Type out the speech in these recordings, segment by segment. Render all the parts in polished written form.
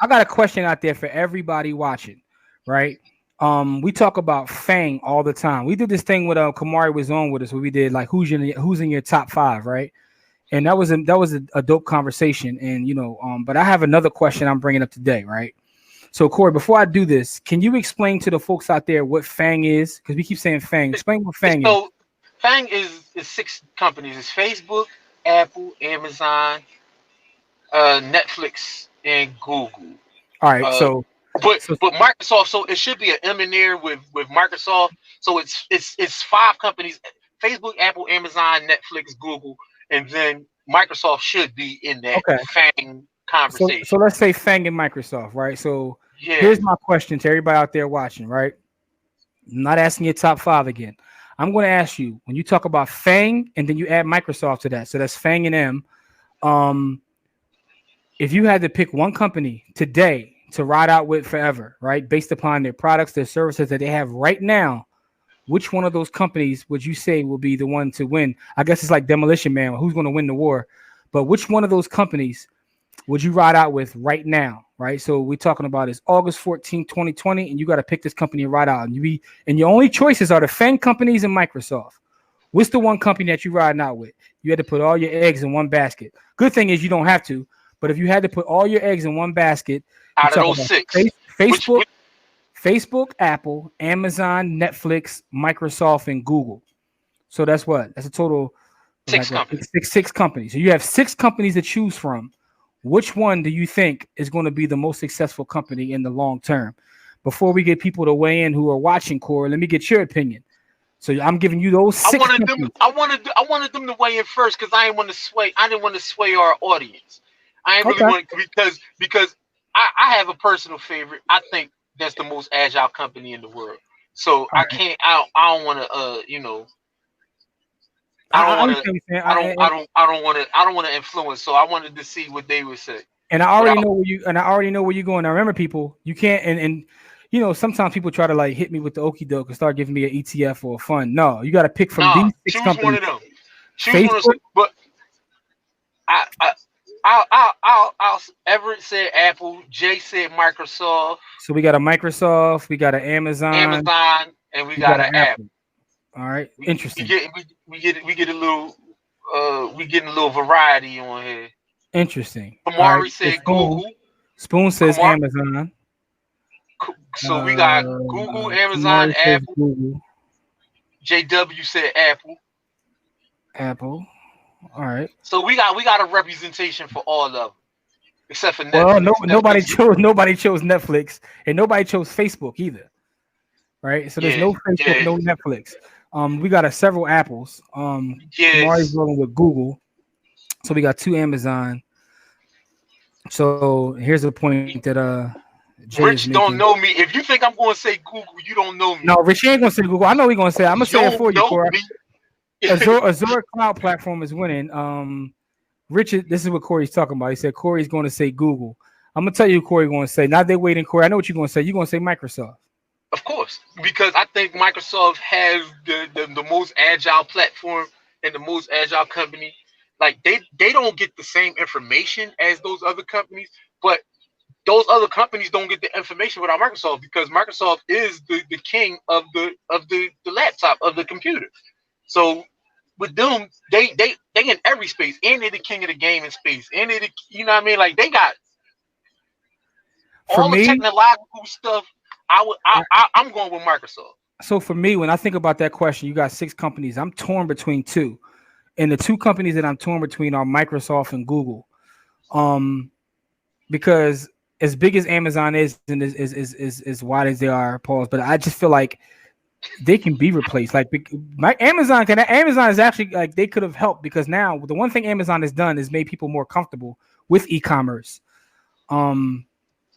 I got a question out there for everybody watching, right? We talk about FAANG all the time. We did this thing with Kamari was on with us where we did like who's in your top five, right? And that was a dope conversation. And but I have another question I'm bringing up today, right? So Corey, before I do this, can you explain to the folks out there what FAANG is? Because we keep saying FAANG. Explain what FAANG is. So FANG is six companies. It's Facebook, Apple, Amazon, Netflix, and Google. All right, Uh, but so but Microsoft. So it should be an M in there with Microsoft. So it's five companies: Facebook, Apple, Amazon, Netflix, Google, and then Microsoft should be in that okay, FANG so conversation. let's say FAANG and Microsoft, right? So Yeah. here's my question to everybody out there watching, right? I'm not asking your top five again. I'm going to ask you when you talk about FAANG and then you add Microsoft to that. So that's FAANG and M. Um, if you had to pick one company today to ride out with forever, right, based upon their products, their services that they have right now, which one of those companies would you say will be the one to win? I guess it's like Demolition Man, who's going to win the war? But which one of those companies would you ride out with right now? Right. So we're talking about is August 14th, 2020, and you got to pick this company and ride out. And your only choices are the FANG companies and Microsoft. What's the one company that you riding out with? You had to put all your eggs in one basket. Good thing is you don't have to, but if you had to put all your eggs in one basket, you Out of talk those about six, Facebook, which Facebook, Apple, Amazon, Netflix, Microsoft, and Google. So that's what? That's a total of six like what, companies? six companies. So you have six companies to choose from. Which one do you think is going to be the most successful company in the long term? Before we get people to weigh in who are watching, Corey, let me get your opinion. So I'm giving you those I six wanted them. companies. I wanted them to weigh in first because I didn't want to sway. I didn't want to sway our audience. I ain't really Okay. want because I have a personal favorite. I think that's the most agile company in the world. So All I right. can't. I don't want to. I don't I want to. understand what you're saying. I don't want to influence. So I wanted to see what they would say. And I But already know where you're going. Now remember, people, you can't and sometimes people try to like hit me with the okey doke and start giving me an ETF or a fund. No, you got to pick from nah, these six choose one companies: of them. Choose one of. Facebook. But I. Everett said Apple. Jay said Microsoft. So we got a Microsoft, we got an Amazon, Amazon, and we we got got an an app. Apple. All right, We interesting, get we get a little we getting a little variety on here. interesting. All right, Kamari so said Google. Spoon says Kamar, Amazon. so we got Google, Amazon, Kamari says Apple. Google, JW said Apple. Apple. All right. So we got a representation for all of them except for Well, no, Netflix. nobody Netflix, chose Netflix, and nobody chose Facebook either. Right. So there's yeah, no Facebook, yeah, no Netflix. We got several Apples. Kamari's yes. rolling with Google, so we got two Amazon. So here's a point that Jay is Rich making. don't know me. If you think I'm going to say Google, you don't know No, me. Rich ain't gonna say Google. I know he's gonna say. I'm gonna You say it don't for you, know Corey. me. Azure Cloud Platform is winning. Richard, this is what Corey's talking about. He said Corey's going to say Google. I'm gonna tell you who Corey's going to say. Now they're waiting, Corey. I know what you're going to say. You're going to say Microsoft. Of course, because I think Microsoft has the most agile platform and the most agile company. Like they don't get the same information as those other companies, but those other companies don't get the information without Microsoft because Microsoft is the king of the laptop of the computer. So with them, they in every space, and they're the king of the gaming space, and you know what I mean? Like they got For all the me, technological stuff. I'm going with Microsoft. so for me, when I think about that question, you got six companies. I'm torn between two, and the two companies that I'm torn between are Microsoft and Google. Um, because as big as Amazon is and as wide as they are, pause. But I just feel like they can be replaced. Like my Amazon is actually like they could have helped because now the one thing Amazon has done is made people more comfortable with e-commerce. Um,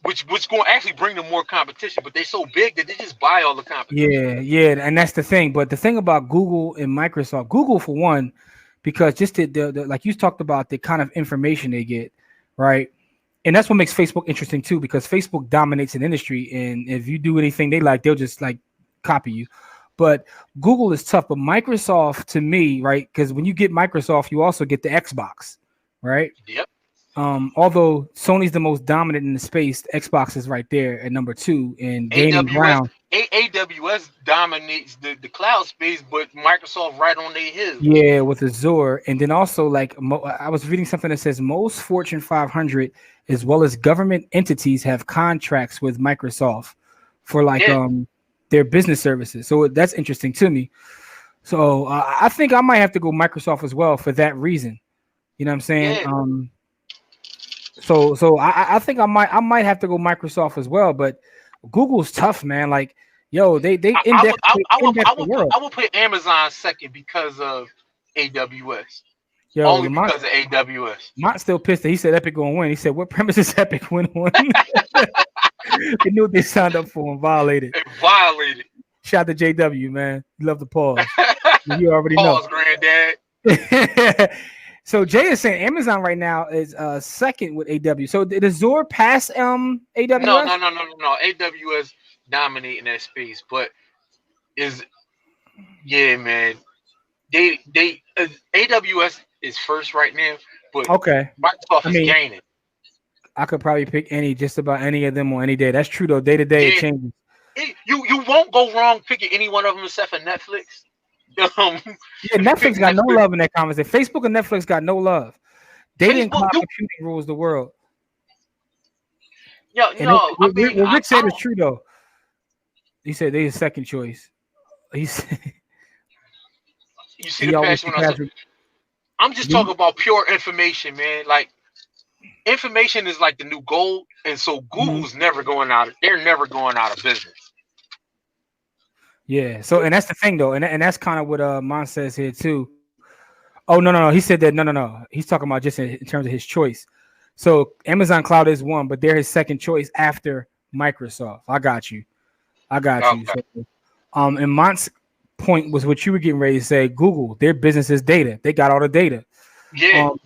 Which going to actually bring them more competition, but they're so big that they just buy all the competition. yeah, and that's the thing. But the thing about Google and Microsoft, Google for one, because just the like you talked about the kind of information they get, right? And that's what makes Facebook interesting too, because Facebook dominates an industry, and if you do anything they like, they'll just like copy you. But Google is tough. But Microsoft, to me, right? Because when you get Microsoft, you also get the Xbox, right? Yep. Although Sony's the most dominant in the space, Xbox is right there at number two in gaining AWS ground. AWS dominates the cloud space, but Microsoft right on their heels. Yeah, with Azure, and then also like I was reading something that says most Fortune 500 as well as government entities have contracts with Microsoft for like Yeah, their business services. So that's interesting to me. So I think I might have to go Microsoft as well for that reason. You know what I'm saying? yeah. So I think I might have to go Microsoft as well, but Google's tough, man. Like, yo, they I would index the world. I would put Amazon second because of AWS. Yo, Only Lamont because of AWS. Mont still pissed that he said Epic gonna win. He said, "What premise is Epic win on?" They knew what they signed up for and violated. It violated. Shout out to JW, man. You love the pause. You already know. Pause, granddad. So Jay is saying Amazon right now is second with AW. So did Azure pass No, AWS? no, no, no, no, no. AWS dominating that space, but is yeah, man. AWS is first right now, but Okay. Microsoft I is mean, gaining. I could probably pick just about any of them on any day. That's true though. Day to day it Yeah, changes. you won't go wrong picking any one of them except for Netflix. Um, Yeah, if you pick Netflix got no Netflix, love in that conversation. Facebook and Netflix got no love. Data and Facebook, cloud you computing rules the world. yo, And it, no, I mean, what Rick I said is don't. true though. He said they his second choice. He's You see he the always passion when I said, surpassed. I'm just talking about pure information, man. Like information is like the new gold, and so Mhm. Google's never going out. They're never going out of business. Yeah. So and that's the thing though, and that's kind of what Mon says here too. Oh no. He said that no. He's talking about just in terms of his choice. So Amazon Cloud is one, but they're his second choice after Microsoft. I got you. I got you. Okay. So and Mont's point was what you were getting ready to say. Google, their business is data. They got all the data. Yeah. Um,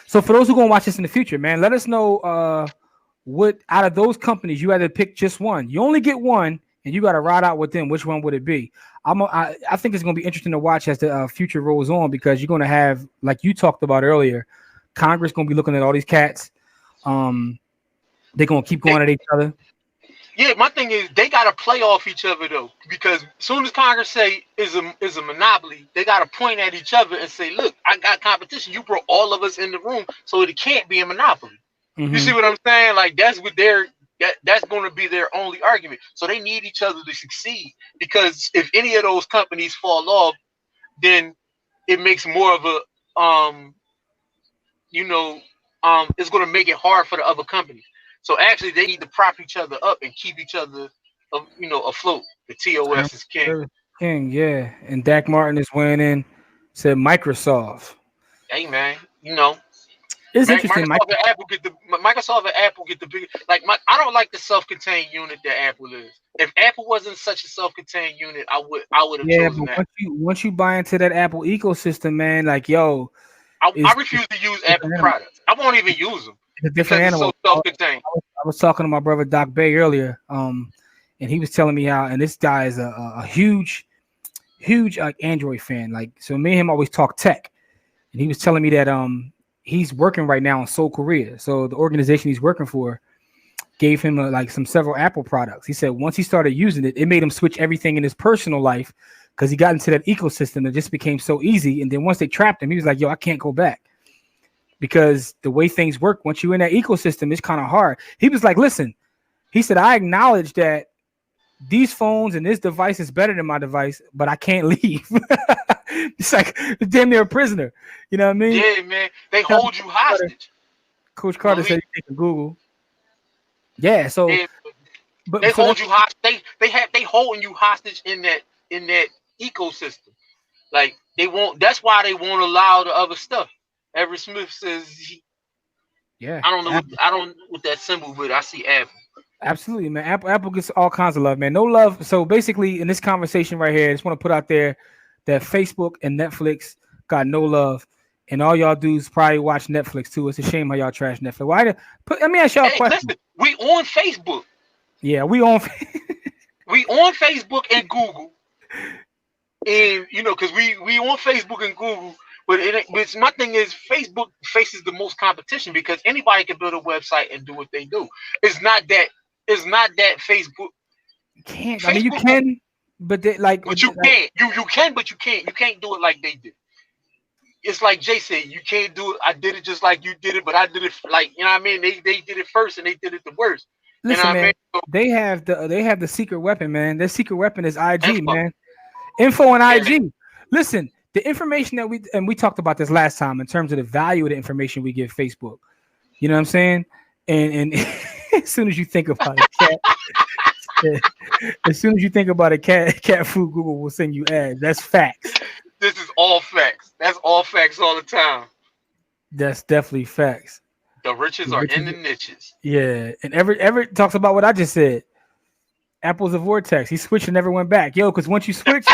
so for those who gonna watch this in the future, man, let us know what out of those companies you had to pick just one. You only get one, and you got to ride out with them. Which one would it be? I think it's gonna be interesting to watch as the future rolls on because you're gonna have, like you talked about earlier, Congress gonna be looking at all these cats. They're gonna keep They, going at each other. yeah, my thing is they gotta play off each other though, because as soon as Congress say is a monopoly, they gotta point at each other and say, "Look, I got competition. You brought all of us in the room, so it can't be a monopoly." You Hmm. see what I'm saying? Like that's what that's going to be their only argument. So they need each other to succeed because if any of those companies fall off, then it makes more of a you know it's going to make it hard for the other companies. So actually, they need to prop each other up and keep each other afloat. The Term TOS is king. service king, yeah. And Dak Martin is weighing in. Said Microsoft. Hey man, It's interesting. Microsoft and Apple get the big I don't like the self-contained unit that Apple is. If Apple wasn't such a self-contained unit, I would have Yeah, chosen but that. once you buy into that Apple ecosystem, man, like yo, I it's refuse to use a Apple different animal. products. I won't even use them It's a different because it's so animal. self-contained. I was talking to my brother Doc Bay earlier, and he was telling me how, and this guy is a huge like Android fan. Like, so me and him always talk tech, and he was telling me that he's working right now in Seoul, Korea. So the organization he's working for gave him like some several Apple products. He said once he started using it, it made him switch everything in his personal life because he got into that ecosystem. It just became so easy. And then once they trapped him, he was like, "Yo, I can't go back." Because the way things work, once you're in that ecosystem, it's kind of hard. He was like, listen, he said, I acknowledge that these phones and this device is better than my device, but I can't leave. It's like damn near a prisoner. You know what I mean? Yeah, man, they hold you hostage. Coach Carter said he's taking Google. Yeah, so They, but they so hold that's you hostage. They holding you hostage in that ecosystem. Like they won't. That's why they won't allow the other stuff. Everett Smith says yeah, I don't know what that symbol, but I see Apple. absolutely, man. Apple gets all kinds of love, man. No love. So basically, in this conversation right here, I just want to put out there that Facebook and Netflix got no love, and all y'all dudes probably watch Netflix too. It's a shame how y'all trash Netflix. Let me ask y'all a Hey, question. listen, we on Facebook. Yeah, we on. We on Facebook and Google, and because we on Facebook and Google. But it's my thing is Facebook faces the most competition because anybody can build a website and do what they do. It's not that. It's not that Facebook. You can't. I mean, you Facebook, can, but they, but you like can't. You can, but you can't. You can't do it like they did. It's like Jay said, you can't do it. I did it just like you did it, but I did it like you know what I mean. They did it first and they did it the worst. You know listen, what I mean? man. So, They have the secret weapon, man. Their secret weapon is IG, info. man. Info and Yeah, IG. Listen, the information that we talked about this last time in terms of the value of the information we give Facebook. You know what I'm saying? And as soon as you think about it, as soon as you think about a cat food, Google will send you ads. That's facts. this is all facts. That's all facts all the time. That's definitely facts. The riches are Which in is the niches. yeah. And every talks about what I just said. Apple's a vortex. He switched and never went back. Yo, because once you switch,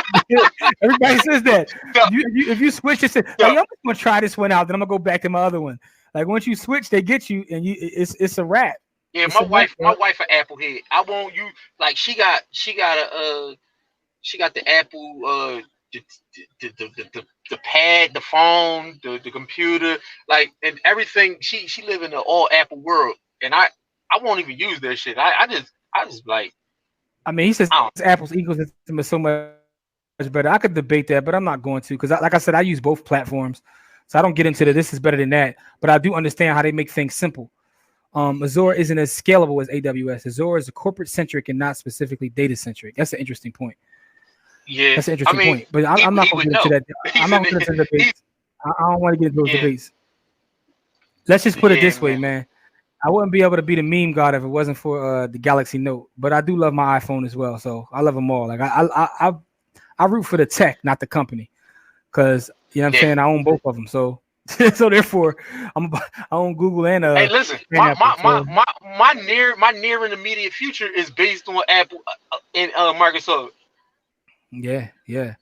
everybody says that. No, If you switch, it said, like, no. yo, I'm gonna try this one out, then I'm gonna go back to my other one. Like once you switch, they get you, and it's a wrap. Yeah, It's a wrap, my bro. wife an Apple head. I want you like she got the Apple the pad, the phone, the computer, like and everything. She live in the all Apple world, and I won't even use their shit. I just like I mean, he says I don't. Apple's ecosystem is so much better. I could debate that, but I'm not going to because, like I said, I use both platforms, so I don't get into the this is better than that. But I do understand how they make things simple. Azure isn't as scalable as AWS. Azure is corporate centric and not specifically data centric. That's an interesting point. Yeah, That's an I interesting mean point. But I'm not he going to would get into know. that. I'm He's not in going to get into the he's debates. I don't want to get into those yeah debates. Let's just put it yeah this way, man. man. I wouldn't be able to be the meme god if it wasn't for the Galaxy Note. But I do love my iPhone as well, so I love them all. Like I root for the tech, not the company, because you know what I'm Yeah. saying. I own both of them, so so therefore I own Google Hey, listen, and Apple. So my near and immediate future is based on Apple and Microsoft. yeah, yeah.